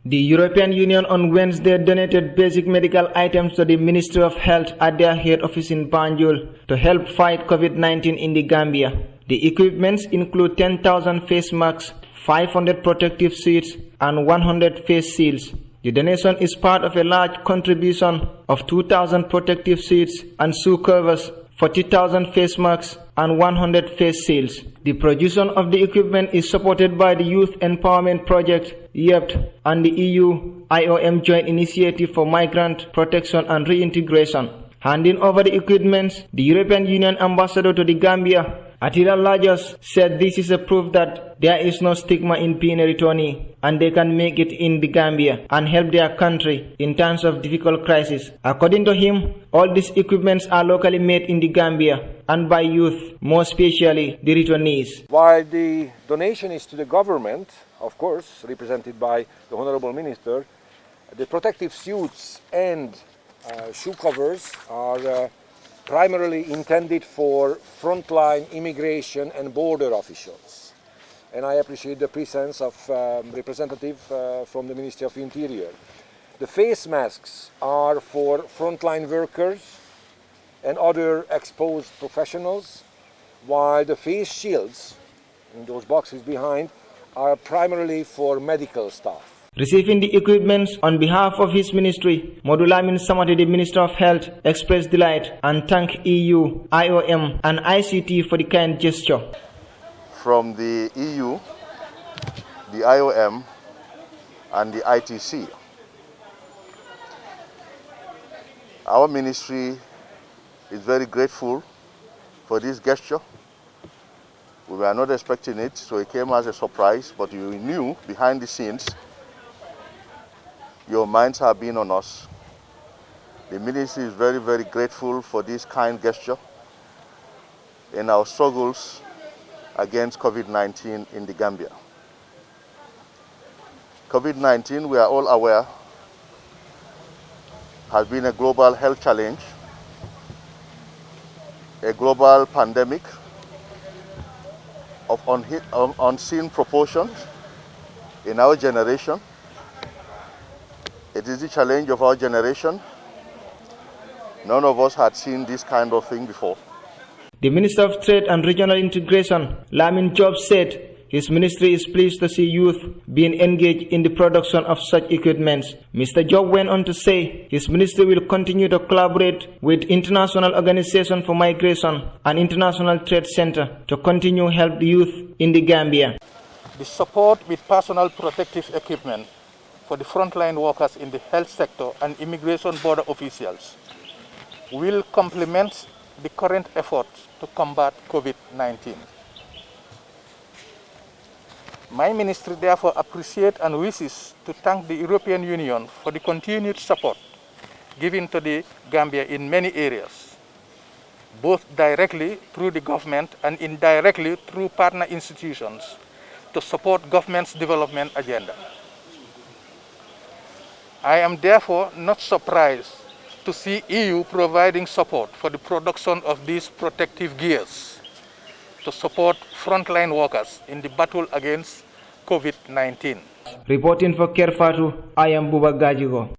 The European Union on Wednesday donated basic medical items to the Ministry of Health at their head office in Banjul to help fight COVID-19 in the Gambia. The equipments include 10,000 face masks, 500 protective suits, and 100 face shields. The donation is part of a large contribution of 2,000 protective suits and shoe covers, 40,000 face masks, and 100 face shields. The production of the equipment is supported by the Youth Empowerment Project, YEPT, and the EU IOM Joint Initiative for Migrant Protection and Reintegration. Handing over the equipment, the European Union Ambassador to the Gambia, Attila Lajos, said this is a proof that there is no stigma in being a returnee and they can make it in the Gambia and help their country in times of difficult crisis. According to him, all these equipments are locally made in the Gambia and by youth, more especially the returnees. While the donation is to the government, of course, represented by the Honorable Minister, the protective suits and shoe covers are primarily intended for frontline immigration and border officials. And I appreciate the presence of representative from the Ministry of Interior. The face masks are for frontline workers and other exposed professionals, while the face shields, in those boxes behind, are primarily for medical staff. Receiving the equipment on behalf of his ministry, Modulamin Samati, the Minister of Health, expressed delight and thanked EU, IOM, and ICT for the kind gesture. From the EU, the IOM, and the ITC, our ministry is very grateful for this gesture. We were not expecting it, so it came as a surprise, but you knew behind the scenes your minds have been on us. The ministry is very, very grateful for this kind gesture in our struggles against COVID-19 in the Gambia. COVID-19, we are all aware, has been a global health challenge, a global pandemic of unseen proportions in our generation. It is the challenge of our generation. None of us had seen this kind of thing before. The Minister of Trade and Regional Integration, Lamin Job, said his ministry is pleased to see youth being engaged in the production of such equipments. Mr. Job went on to say his ministry will continue to collaborate with International Organization for Migration and International Trade Center to continue to help the youth in the Gambia. The support with personal protective equipment for the frontline workers in the health sector and immigration border officials will complement the current efforts to combat COVID-19. My ministry therefore appreciates and wishes to thank the European Union for the continued support given to the Gambia in many areas, both directly through the government and indirectly through partner institutions to support government's development agenda. I am therefore not surprised to see EU providing support for the production of these protective gears to support frontline workers in the battle against COVID-19. Reporting for Kerr, Fatou, I am Buba Gagigo.